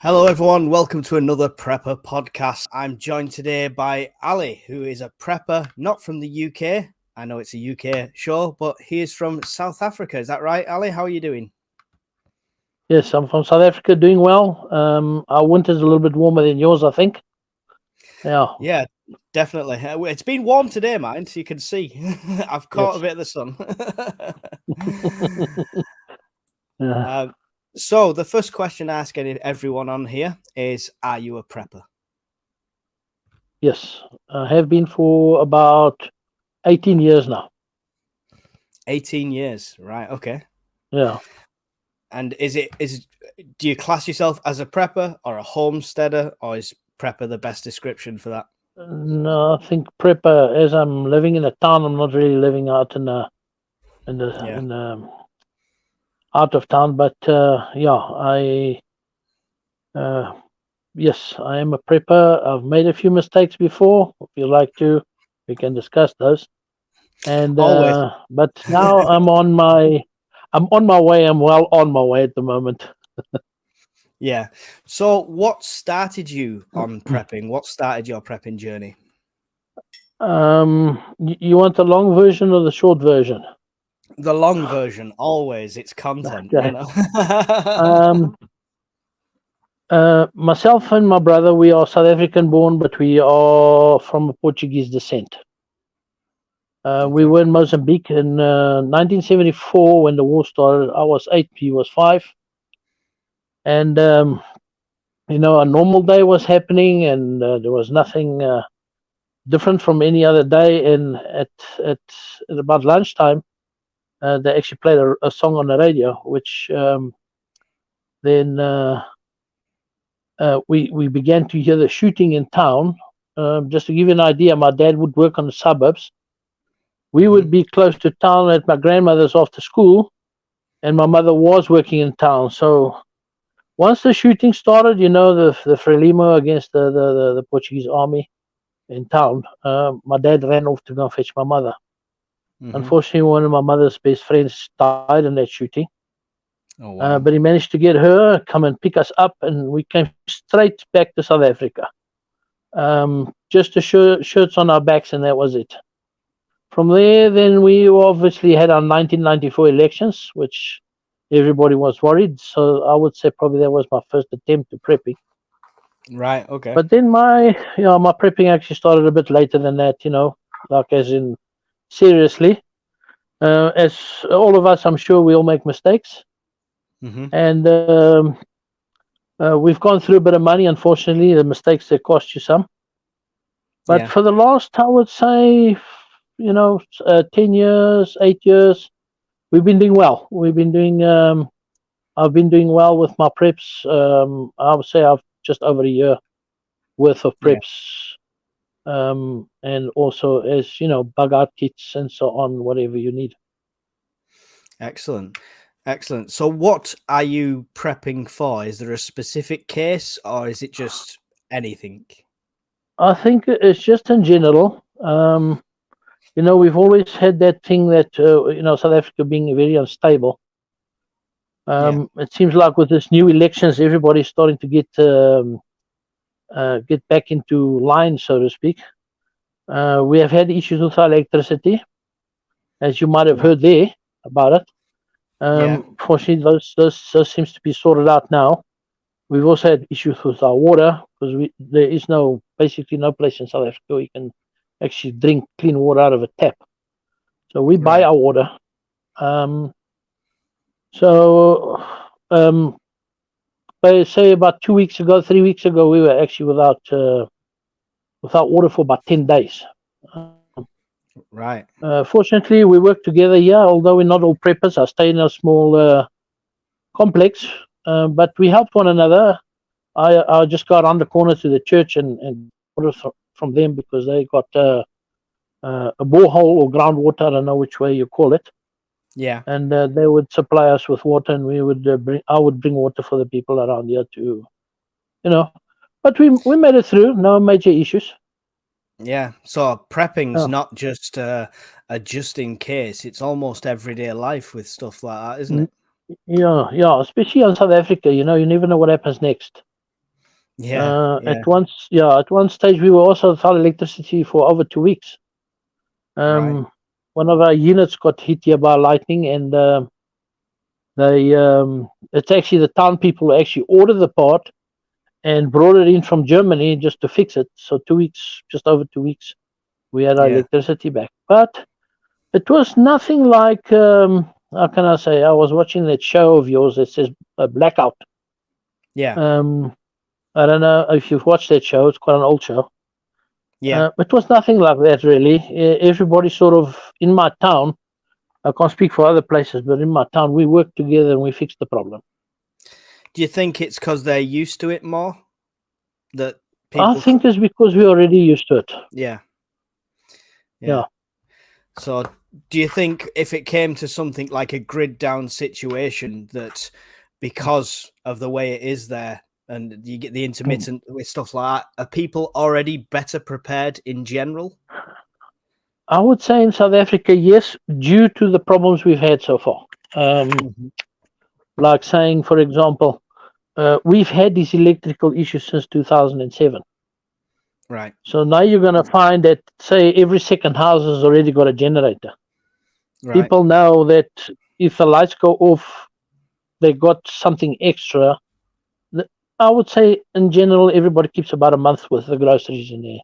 Hello, everyone. Welcome to another Prepper podcast. I'm joined today by Ali, who is a prepper, not from the UK. I know it's a UK show, but he is from South Africa. Is that right, Ali? How are you doing? Yes, I'm from South Africa, doing well. Our winter's a little bit warmer than yours, I think. Yeah, definitely. It's been warm today, mine, so you can see. I've caught a Yes. bit of the sun. Yeah. So the first question I ask everyone on here is, are you a prepper? Yes, I have been for about 18 years now. 18 years, right? Okay. Yeah. And do you class yourself as a prepper or a homesteader, or is prepper the best description for that? No, I think prepper, as I'm living in a town, I'm not really living out in the Yeah. out of town, but yes, I am a prepper. I've made a few mistakes before. If you like to, we can discuss those. And Always. but now I'm on my way. I'm well on my way at the moment. Yeah. So what started you on prepping? What started your prepping journey? You want the long version or the short version? The long version, always. It's content, you Okay. know. Um, Myself and my brother, we are South African born, but we are from a Portuguese descent. We Okay. were in Mozambique in 1974 when the war started. I was 8, he was 5, and a normal day was happening, and there was nothing different from any other day. And at about lunchtime, they actually played a song on the radio, which then we began to hear the shooting in town. Just to give you an idea, my dad would work on the suburbs. We would be close to town at my grandmother's after school, and my mother was working in town. So once the shooting started, the Frelimo against the Portuguese army in town, my dad ran off to go and fetch my mother. Unfortunately, one of my mother's best friends died in that shooting. Oh, wow. But he managed to get her, come and pick us up, and we came straight back to South Africa. Just the shirts on our backs, and that was it. From there, then we obviously had our 1994 elections, which everybody was worried. So I would say probably that was my first attempt to prepping. Right. Okay. But then my prepping actually started a bit later than that. Like as in seriously. As all of us, I'm sure we all make mistakes, and we've gone through a bit of money. Unfortunately, the mistakes that cost you some. But Yeah. for the last, I would say, 10 years, 8 years, we've been doing well. I've been doing well with my preps. I would say I've just over a year worth of Yeah. preps, and also as bug out kits and so on, whatever you need. Excellent. Excellent. So what are you prepping for? Is there a specific case, or is it just anything? I think it's just in general. We've always had that thing that South Africa being very unstable. Yeah. It seems like with this new elections, everybody's starting to get back into line, so to speak. We have had issues with our electricity, as you might have Right. heard there about it. Yeah. Fortunately, those seems to be sorted out now. We've also had issues with our water because there is basically no place in South Africa where you can actually drink clean water out of a tap. So we buy Right. our water. So say about 2 weeks ago, 3 weeks ago, we were actually without water for about 10 days. Right. Fortunately, we work together here, although we're not all preppers. I stay in a small complex, but we help one another. I just got around the corner to the church and water from them because they got a borehole or groundwater. I don't know which way you call it. Yeah. And they would supply us with water, and I would bring water for the people around here too. But we made it through. No major issues. Yeah. So prepping's Oh. not just a just in case. It's almost everyday life with stuff like that, isn't it? Yeah. Especially in South Africa, you never know what happens next. Yeah. At one stage we were also without electricity for over 2 weeks. Right. One of our units got hit here by lightning, and it's actually the town people who actually ordered the part and brought it in from Germany just to fix it. So 2 weeks, just over 2 weeks, we had our Yeah. electricity back. But it was nothing like, how can I say? I was watching that show of yours that says Blackout. Yeah. I don't know if you've watched that show. It's quite an old show. Yeah. It was nothing like that, really. Everybody sort of in my town. I can't speak for other places, but in my town, we worked together and we fixed the problem. Do you think it's because they're used to it more? That I people. think it's because we're already used to it. Yeah. Yeah. So, do you think if it came to something like a grid down situation, that because of the way it is there, and you get the intermittent with stuff like that, are people already better prepared in general? I would say in South Africa, yes, due to the problems we've had so far. Like saying, for example, we've had these electrical issues since 2007. Right. So now you're going to find that, say, every second house has already got a generator. Right. People know that if the lights go off, they got something extra. I would say, in general, everybody keeps about a month worth of groceries in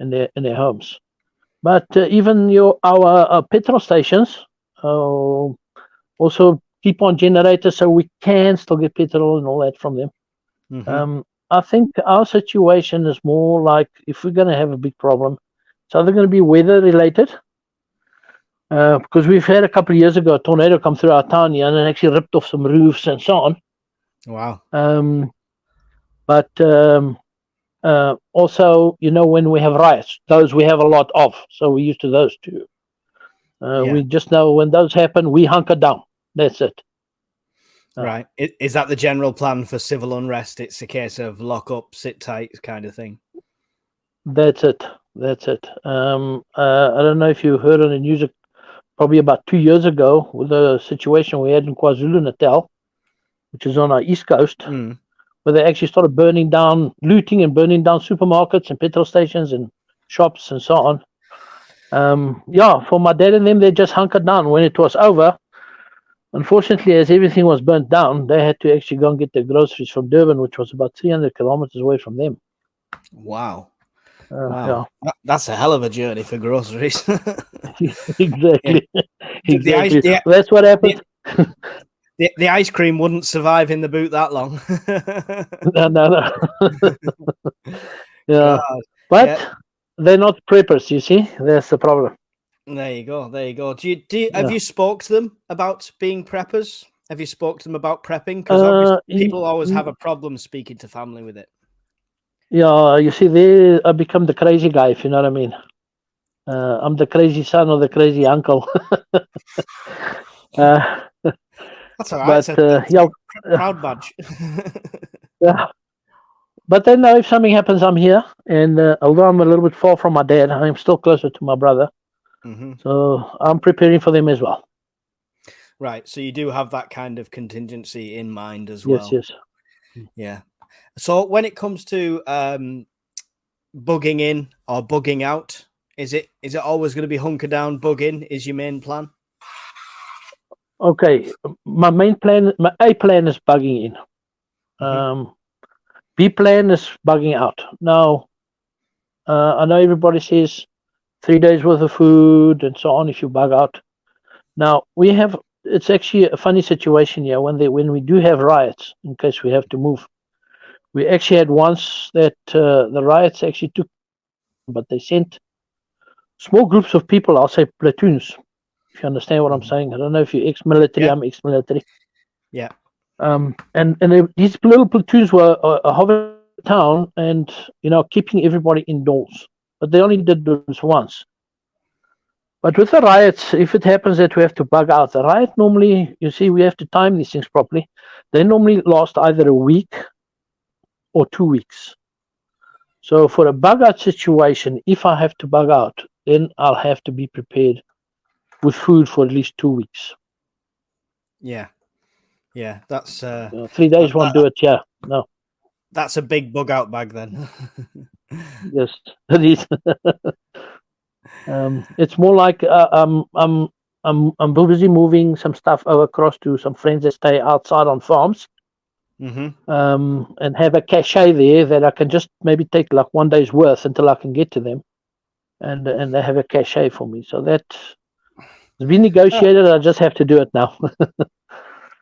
their homes. But even our petrol stations also keep on generators, so we can still get petrol and all that from them. I think our situation is more like, if we're going to have a big problem, it's either going to be weather related, because we've had a couple of years ago a tornado come through our town here and it actually ripped off some roofs and so on. Wow. But also, when we have riots, those we have a lot of, so we're used to those too. We just know when those happen, we hunker down. That's it. Right. Is that the general plan for civil unrest? It's a case of lock up, sit tight kind of thing. That's it. I don't know if you heard on the news probably about 2 years ago with the situation we had in KwaZulu-Natal, which is on our east coast, where they actually started looting and burning down supermarkets and petrol stations and shops and so on. For my dad and them, they just hunkered down. When it was over, unfortunately, as everything was burnt down, they had to actually go and get their groceries from Durban, which was about 300 kilometers away from them. Wow. Yeah. That's a hell of a journey for groceries. Exactly. Yeah. Exactly. That's what happens. The ice cream wouldn't survive in the boot that long. No. Yeah. God. But they're not preppers, you see. That's the problem. There you go. Have you spoke to them about being preppers? Have you spoke to them about prepping? Because people always have a problem speaking to family with it. Yeah, you see, I become the crazy guy, if you know what I mean. I'm the crazy son or the crazy uncle. That's all right. But, proud badge. Yeah. But then if something happens, I'm here. And although I'm a little bit far from my dad, I'm still closer to my brother. So I'm preparing for them as well. Right. So you do have that kind of contingency in mind as well. Yes. Yeah. So when it comes to bugging in or bugging out, is it always going to be hunker down, bug in is your main plan? Okay. My A plan is bugging in. B plan is bugging out. Now, I know everybody says 3 days worth of food and so on if you bug out. Now, it's actually a funny situation here when we do have riots, in case we have to move. We actually had once that the riots actually took, but they sent small groups of people, I'll say platoons, if you understand what I'm saying. I don't know if you're ex-military, I'm ex-military. Yeah. And these little platoons were hovering the town and, keeping everybody indoors. But they only did this once. But with the riots, if it happens that we have to bug out, the riot normally, you see, we have to time these things properly. They normally last either a week or 2 weeks. So for a bug out situation, if I have to bug out, then I'll have to be prepared with food for at least 2 weeks. Yeah. That's 3 days won't do it. Yeah, no. That's a big bug out bag then. Yes, it is. It's more like I'm busy moving some stuff over across to some friends that stay outside on farms, and have a cache there that I can just maybe take like 1 day's worth until I can get to them, and they have a cache for me. So that's been negotiated. I just have to do it now.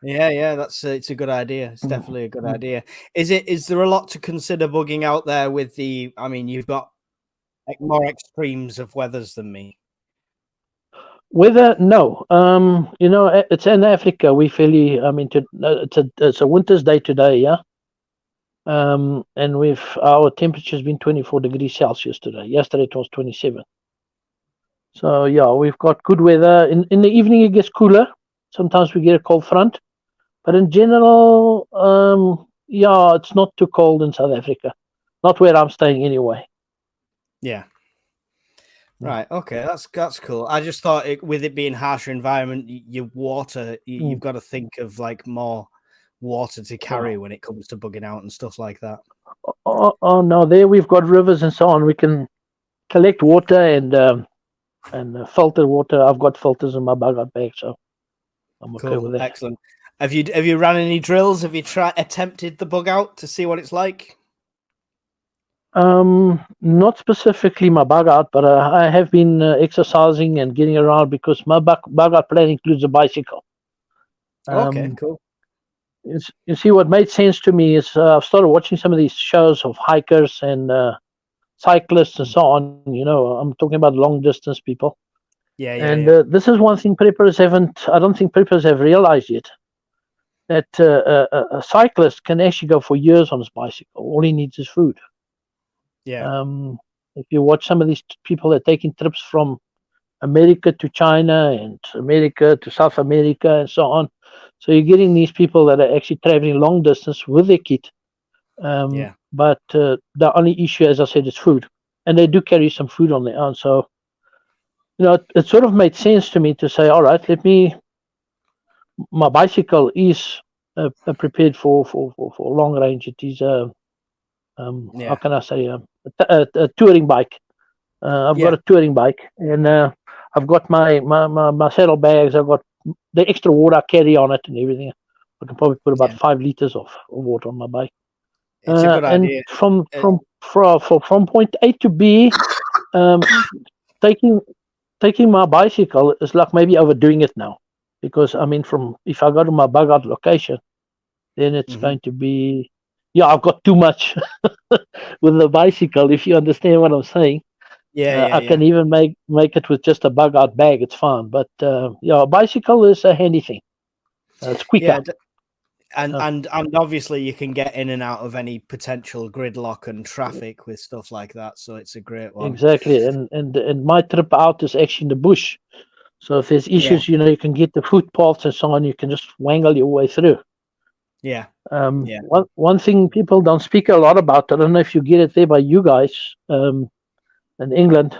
Yeah, it's a good idea. It's definitely a good idea. Is there a lot to consider bugging out there with the? I mean, you've got like more extremes of weathers than me. Weather, no. It's in Africa. We fairly. I mean, it's a winter's day today, yeah. And our temperature's been 24 degrees Celsius today. Yesterday it was 27. So yeah, we've got good weather. In the evening it gets cooler. Sometimes we get a cold front, but in general, yeah, it's not too cold in South Africa. Not where I'm staying anyway. Yeah. Right. Okay. That's cool. I just thought with it being harsher environment, your water, you've got to think of like more water to carry when it comes to bugging out and stuff like that. Oh no, there we've got rivers and so on. We can collect water and filter water. I've got filters in my bug out bag, so I'm okay with that. Excellent. Have you ran any drills? Have you attempted the bug out to see what it's like? Not specifically my bug out, but I have been exercising and getting around because my bug out plan includes a bicycle. Okay, cool. You see, what made sense to me is I've started watching some of these shows of hikers and cyclists and so on. I'm talking about long distance people. Yeah. This is one thing I don't think preppers have realized yet, that a cyclist can actually go for years on his bicycle. All he needs is food. Yeah. If you watch some of these people that are taking trips from America to China and America to South America and so on, so you're getting these people that are actually traveling long distance with their kit. But the only issue, as I said, is food, and they do carry some food on their own. So it sort of made sense to me to say, all right, my bicycle is prepared for long range. It is how can I say, a touring bike. I've got a touring bike, and I've got my saddlebags. I've got the extra water I carry on it and everything. I can probably put about 5 liters of water on my bike. It's a good idea. And from point A to B, taking my bicycle is like maybe overdoing it now, because I mean, if I go to my bug out location, then it's going to be, I've got too much with the bicycle, if you understand what I'm saying. I can even make it with just a bug out bag. It's fine, but a bicycle is a handy thing. It's quicker. And obviously you can get in and out of any potential gridlock and traffic with stuff like that, so it's a great one. Exactly. And my trip out is actually in the bush, so if there's issues, you can get the footpaths and so on. You can just wangle your way through. One thing people don't speak a lot about, I don't know if you get it there by you guys in England,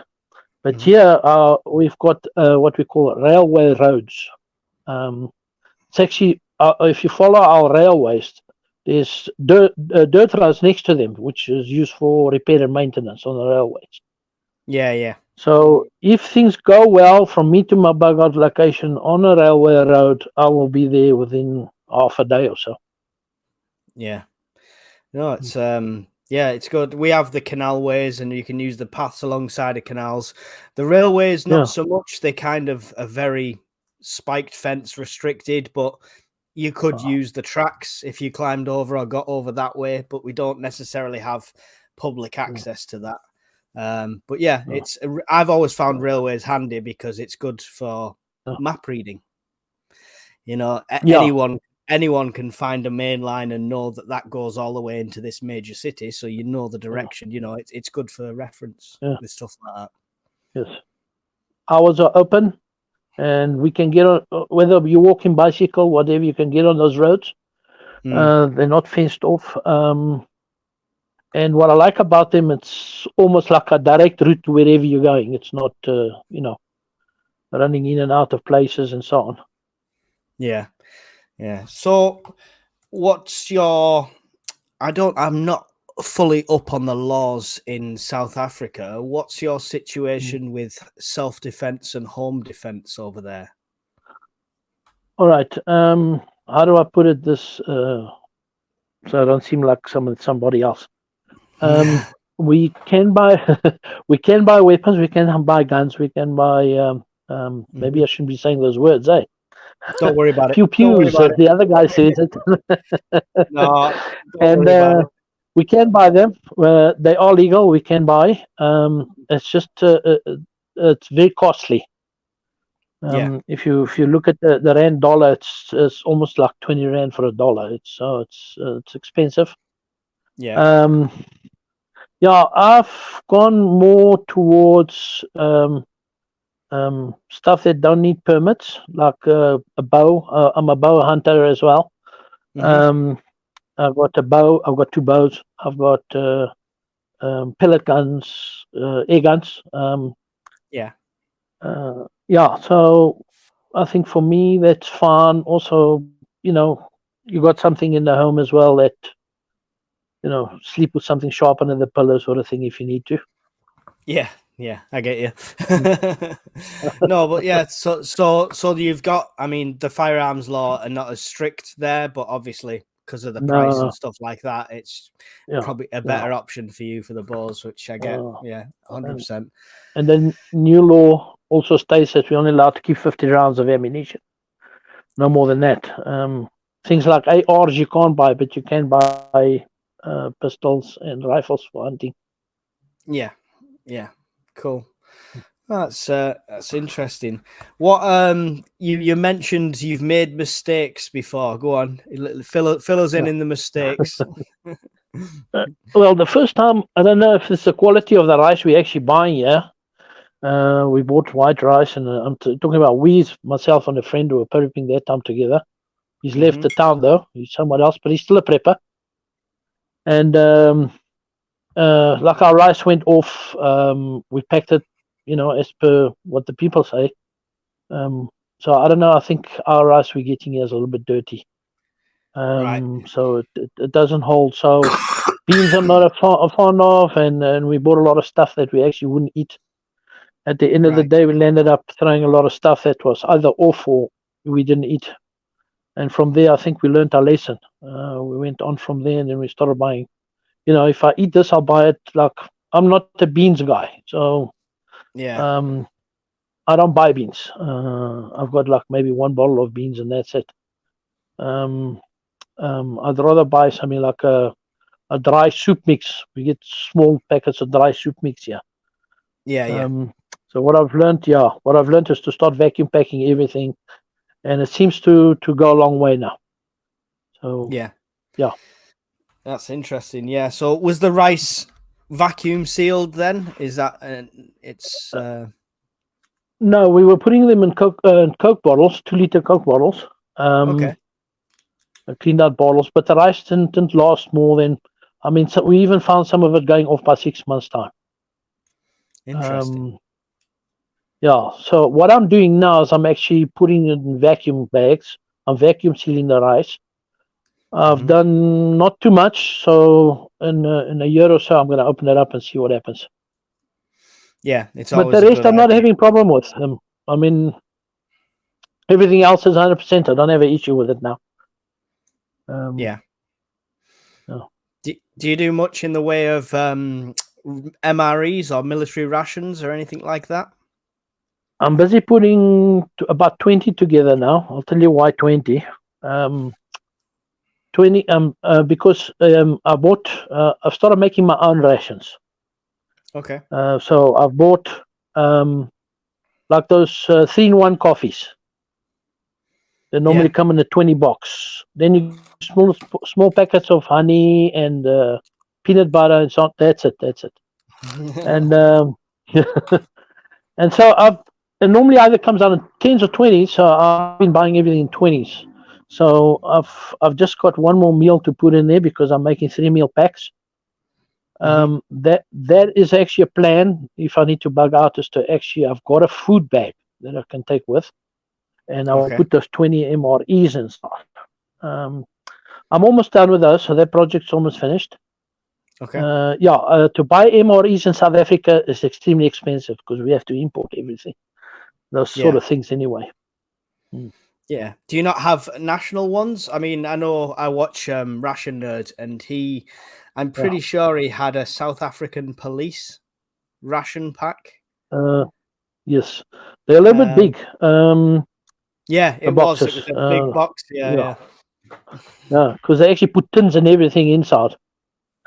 but here we've got what we call railway roads. It's actually, if you follow our railways, there's dirt roads next to them, which is used for repair and maintenance on the railways. Yeah. So if things go well from me to my bug out location on a railway road, I will be there within half a day or so. Yeah. No, it's it's good. We have the canal ways, and you can use the paths alongside of canals. The railways, not so much. They kind of are very spiked fence restricted, but you could use the tracks if you climbed over or got over that way, but we don't necessarily have public access to that. But I've always found railways handy because it's good for map reading. Anyone can find a main line and know that goes all the way into this major city, so you know the direction. It's good for reference with stuff like that. Yes, hours are open, and we can get on, whether you're walking, bicycle, whatever, you can get on those roads. They're not fenced off, and what I like about them, it's almost like a direct route to wherever you're going. It's not running in and out of places and so on. Yeah. So what's your I'm not fully up on the laws in South Africa. What's your situation with self-defense and home defense over there? All right. How do I put it this so I don't seem like somebody else? We can buy we can buy weapons, we can buy guns, we can buy maybe I shouldn't be saying those words, eh? Don't worry about it. Pew pews, as the other guy says it. No, and we can buy them. They are legal. We can buy. It's just it's very costly. If you look at the rand dollar, it's almost like 20 rand for a dollar. It's expensive. Yeah. Yeah, I've gone more towards stuff that don't need permits, like a bow. I'm a bow hunter as well. I've got a bow. I've got 2 bows. I've got pellet guns, air guns. Yeah. So I think for me that's fun. Also, you got something in the home as well that, sleep with something sharp under the pillow, sort of thing, if you need to. Yeah, I get you. No, but yeah, so you've got, I mean, the firearms law are not as strict there, but obviously because of the price and stuff like that, it's probably a better option for you for the bows, which I get. 100%. And then new law also states that we're only allowed to keep 50 rounds of ammunition, no more than that. Things like ARs you can't buy, but you can buy pistols and rifles for hunting. Yeah, cool. That's interesting. What you mentioned you've made mistakes before. Go on, fill us in the mistakes. Well, the first time, I don't know if it's the quality of the rice we actually buying here. We bought white rice, and I'm talking about myself and a friend who were prepping that time together. He's left the town though; he's somewhere else, but he's still a prepper. And like our rice went off, we packed it, as per what the people say. So I don't know. I think our rice we're getting here is a little bit dirty. Right. So it doesn't hold. So beans I'm not a fond of, and we bought a lot of stuff that we actually wouldn't eat. At the end of the day, we landed up throwing a lot of stuff that was either off or we didn't eat. And from there, I think we learned our lesson. We went on from there, and then we started buying. If I eat this, I'll buy it. Like, I'm not the beans guy, so I don't buy beans. I've got like maybe 1 bottle of beans, and that's it. I'd rather buy something like a dry soup mix. We get small packets of dry soup mix here. So what I've learned is to start vacuum packing everything, and it seems to go a long way now. So yeah, that's interesting. Yeah. So was the rice vacuum sealed then? Is that it's? No, we were putting them in Coke bottles, 2-liter Coke bottles. Okay. Cleaned out bottles, but the rice didn't last more than. I mean, so we even found some of it going off by 6 months' time. Interesting. Yeah. So what I'm doing now is I'm actually putting it in vacuum bags. I'm vacuum sealing the rice. I've done not too much, so in a year or so, I'm going to open it up and see what happens. Yeah, it's but the rest I'm not having problem with. I mean, everything else is 100%. I don't have an issue with it now. Yeah. No. Do you do much in the way of MREs or military rations or anything like that? I'm busy putting about 20 together now. I'll tell you why 20. 20 because I've started making my own rations. Okay. So I've bought like those 3-in-1 coffees. They normally come in a 20 box. Then you small packets of honey and peanut butter and so on. That's it. And and so it normally either comes out in 10s or 20s. So I've been buying everything in 20s. So I've just got one more meal to put in there because I'm making 3-meal packs. That is actually a plan. If I need to bug out, is to actually I've got a food bag that I can take with, and I will put those 20 MREs and stuff. I'm almost done with those, so that project's almost finished. Okay. To buy MREs in South Africa is extremely expensive because we have to import everything. Those sort of things anyway. Yeah. Do you not have national ones? I mean, I know I watch Ration Nerd, and I'm pretty sure he had a South African police ration pack. Yes, they're a little bit big. Yeah, it was. It boxes. was a big box. Yeah. Yeah, because they actually put tins and everything inside.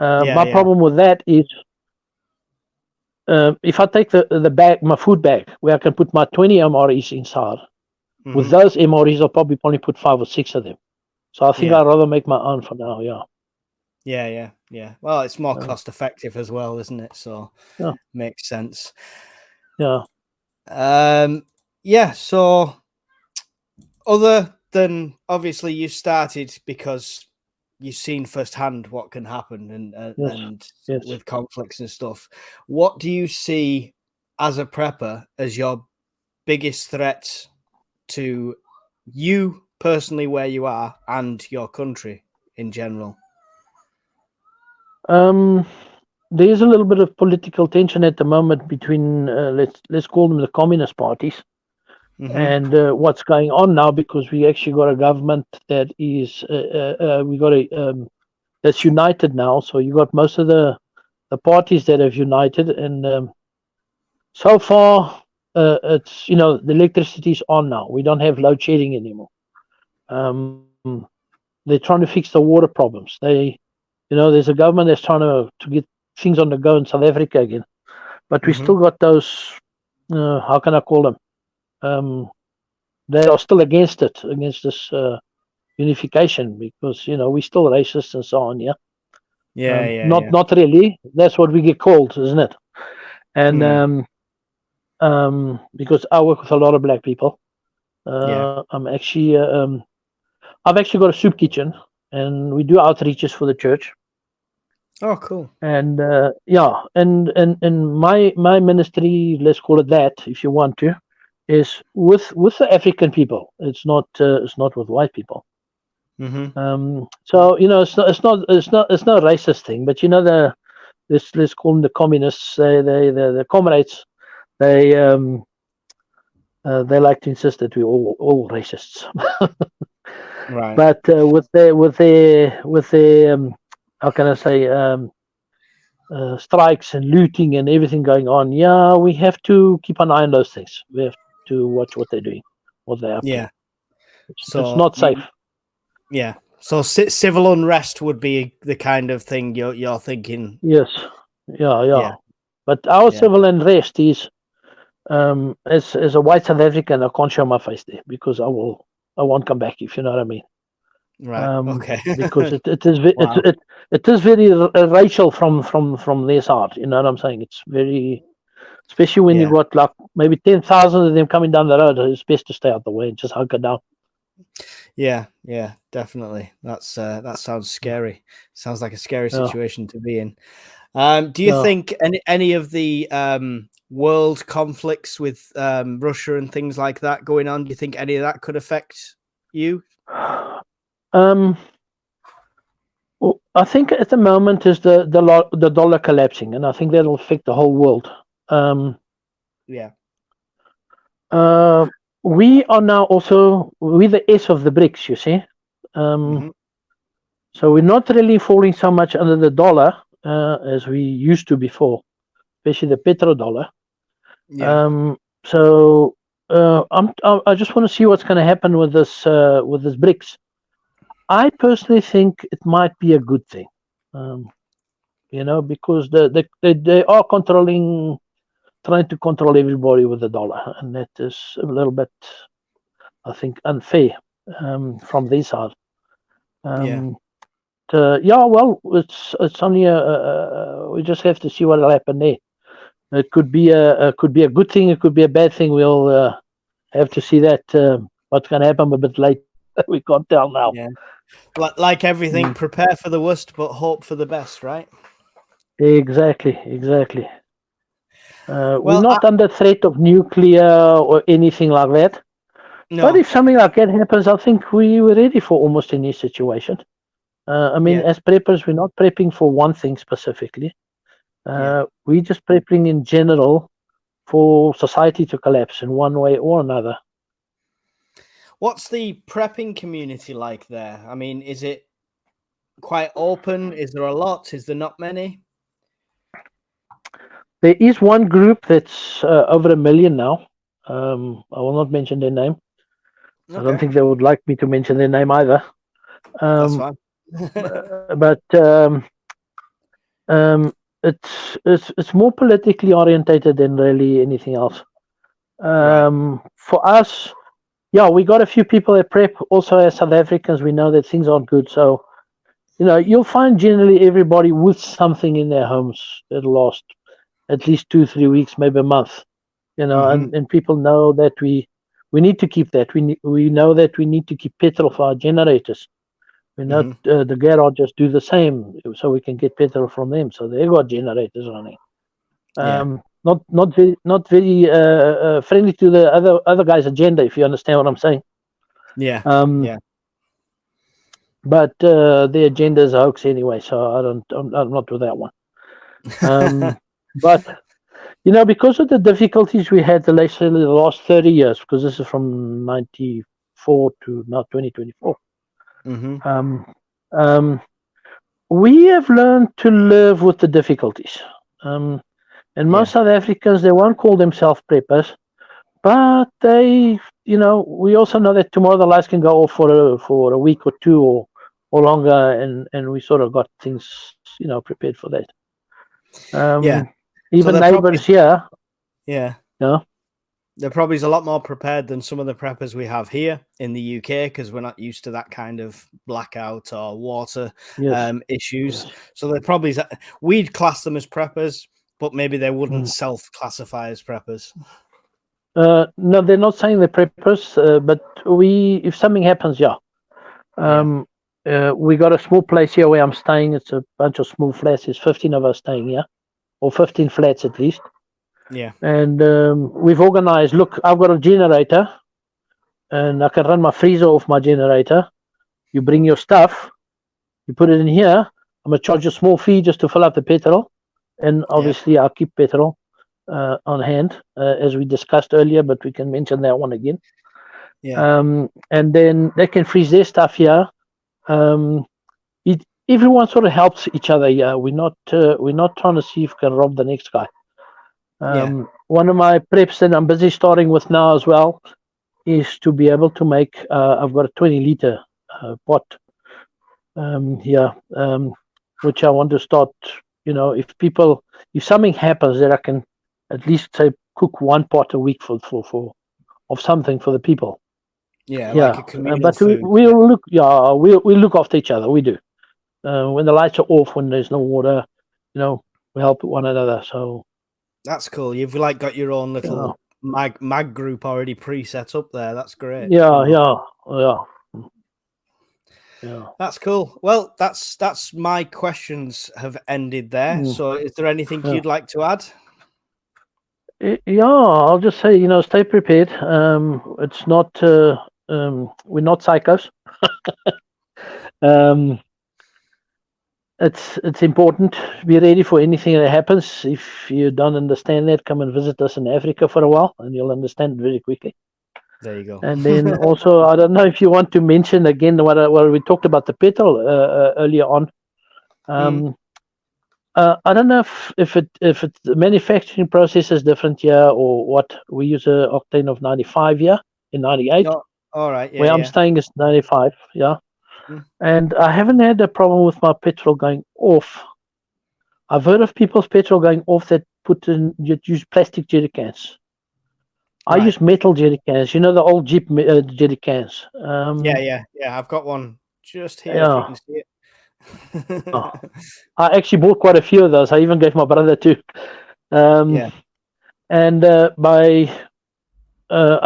My Yeah. problem with that is if I take the bag, my food bag, where I can put my 20 MREs inside, with those MREs, I'll probably only put 5 or 6 of them. So I think I'd rather make my own for now. Yeah. Well, it's more cost effective as well, isn't it? So makes sense. Yeah. So other than obviously you started because you've seen firsthand what can happen and with conflicts and stuff. What do you see as a prepper as your biggest threat to you personally, where you are, and your country in general? There's a little bit of political tension at the moment between let's call them the communist parties and what's going on now, because we actually got a government that is that's united now. So you got most of the parties that have united, and so far it's the electricity's on now. We don't have load shedding anymore. They're trying to fix the water problems. There's a government that's trying to get things on the go in South Africa again, but we still got those. How can I call them? They are still against this unification, because we're still racist and so on. Not really. That's what we get called, isn't it? And because I work with a lot of black people, I've actually got a soup kitchen, and we do outreaches for the church. Oh, cool. And and my ministry, let's call it that, if you want to, is with the African people. It's not with white people. So it's not a racist thing, but let's call them the communists. The comrades. They like to insist that we're all racists. Right. But with their how can I say, strikes and looting and everything going on, we have to keep an eye on those things. We have to watch what they're doing, what they're up to. So it's not safe. So civil unrest would be the kind of thing you're thinking. Yes. Yeah. But our civil unrest is, as a white South African, I can't show my face there, because I won't come back, if you know what I mean. Right. Okay. Because it is very racial from their side. You know what I'm saying? It's very, especially when you got like maybe 10,000 of them coming down the road. It's best to stay out the way and just hunker down. Yeah, definitely. That sounds scary. Sounds like a scary situation to be in. Do you think any of the world conflicts with Russia and things like that going on, do you think any of that could affect you? Well, I think at the moment is the dollar collapsing, and I think that'll affect the whole world. We are now also the S of the BRICS, you see. So we're not really falling so much under the dollar as we used to before, especially the petrodollar. So I just want to see what's going to happen with this BRICS. I personally think it might be a good thing, because they are trying to control everybody with the dollar, and that is a little bit, I think, unfair from their side. Well, it's only we just have to see what will happen there. It could be a good thing. It could be a bad thing. We'll have to see that what's going to happen a bit later. We can't tell now. Yeah. Like everything, prepare for the worst, but hope for the best, right? Exactly. We're not under threat of nuclear or anything like that. No. But if something like that happens, I think we were ready for almost any situation. I mean, as preppers, we're not prepping for one thing specifically. We're just prepping in general for society to collapse in one way or another. What's the prepping community like there? I mean, is it quite open? Is there a lot? Is there not many? There is one group that's over 1 million now. I will not mention their name. Okay. I don't think they would like me to mention their name either. That's fine. But it's more politically orientated than really anything else. Right. For us, we got a few people at prep. Also, as South Africans, we know that things aren't good. So, you'll find generally everybody with something in their homes that last at least 2-3 weeks, maybe a month. And people know that we need to keep that. We know that we need to keep petrol for our generators. We know the garages do the same, so we can get petrol from them. So they got generators running. Not very friendly to the other guy's agenda, if you understand what I'm saying. But the agenda is a hoax anyway, so I'm not with that one. But because of the difficulties we had the last 30 years, because this is from 94 to now 2024. We have learned to live with the difficulties. And most South Africans, they won't call themselves preppers, but they, we also know that tomorrow the lights can go off for a week or two or longer, and we sort of got things, prepared for that. Even so neighbors here. They're probably a lot more prepared than some of the preppers we have here in the UK, because we're not used to that kind of blackout or water issues. So they're probably, we'd class them as preppers, but maybe they wouldn't self-classify as preppers. No, they're not saying they're preppers, but if something happens, we got a small place here where I'm staying. It's a bunch of small flats. There's 15 of us staying here, or 15 flats at least. And we've organized, look, I've got a generator and I can run my freezer off my generator. You bring your stuff, you put it in here. I'm going to charge a small fee just to fill up the petrol. And obviously I'll keep petrol on hand, as we discussed earlier, but we can mention that one again. And then they can freeze their stuff here. Everyone sort of helps each other here. We're not trying to see if we can rob the next guy. One of my preps that I'm busy starting with now as well is to be able to make, I've got a 20-liter pot here, which I want to start, if something happens, that I can at least say cook one pot a week of something for the people. Like a communal but food. we'll look after each other. We do. When the lights are off, when there's no water, we help one another. So that's cool. You've got your own little mag group already pre-set up there. That's great. Yeah. That's cool. Well, that's my questions have ended there. So is there anything you'd like to add? I'll just say, stay prepared. It's not we're not psychos. It's important to be ready for anything that happens. If you don't understand that, come and visit us in Africa for a while, and you'll understand it very quickly. There you go. And then also, I don't know if you want to mention again what we talked about the petrol earlier on. I don't know if the manufacturing process is different here or what. We use an octane of 95 here in 98. No. All right. Where I'm staying is 95. And I haven't had a problem with my petrol going off. I've heard of people's petrol going off that use plastic jerry cans. I use metal jerry cans. The old Jeep jerry cans. I've got one just here. If you can see it. I actually bought quite a few of those. I even gave my brother two. And I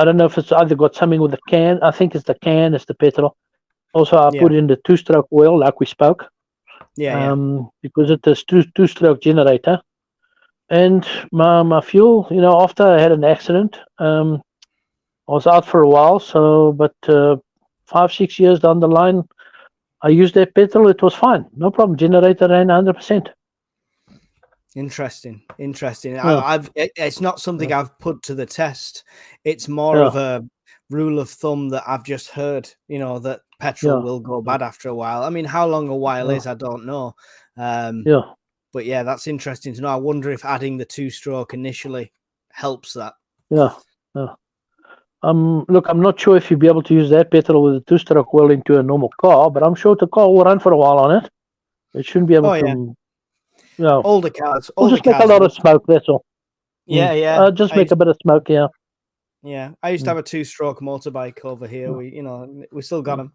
don't know if it's either got something with the can. I think it's the can, it's the petrol. Also, I put in the two-stroke oil, like we spoke. Because it's a two-stroke generator. And my fuel, after I had an accident, I was out for a while. But 5-6 years down the line, I used that petrol. It was fine. No problem. Generator ran 100%. Interesting. Yeah. It's not something I've put to the test. It's more of a rule of thumb that I've just heard, that petrol will go bad after a while. I mean, how long a while is, I don't know. But yeah, that's interesting to know. I wonder if adding the 2-stroke initially helps that. Yeah. Look, I'm not sure if you'll be able to use that petrol with a 2-stroke well into a normal car, but I'm sure the car will run for a while on it. It shouldn't be able to. Yeah. Older cars. Just make a lot of smoke. That's all. Yeah. Just make a bit of smoke. Yeah. Yeah, I used to have a 2-stroke motorbike over here. We still got them.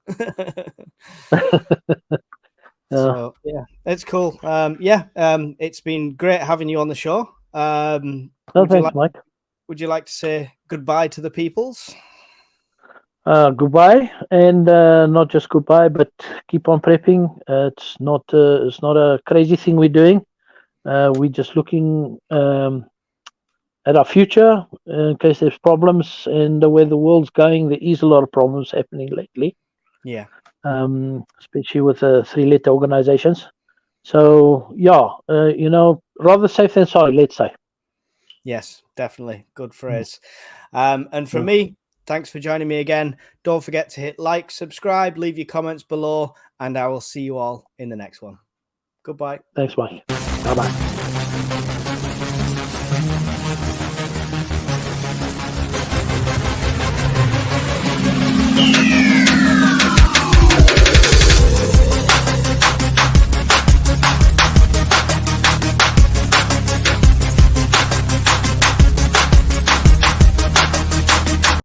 So yeah, it's cool. It's been great having you on the show. Thanks, Mike. Would you like to say goodbye to the peoples? Goodbye, and not just goodbye, but keep on prepping. It's not a crazy thing we're doing. We're just looking at our future in case there's problems and the way the world's going. There is a lot of problems happening lately. Yeah. Especially with the 3-letter organizations. So rather safe than sorry, let's say. Yes, definitely. Good phrase. And for me, thanks for joining me again. Don't forget to hit like, subscribe, leave your comments below, and I will see you all in the next one. Goodbye. Thanks, Mike. Bye-bye.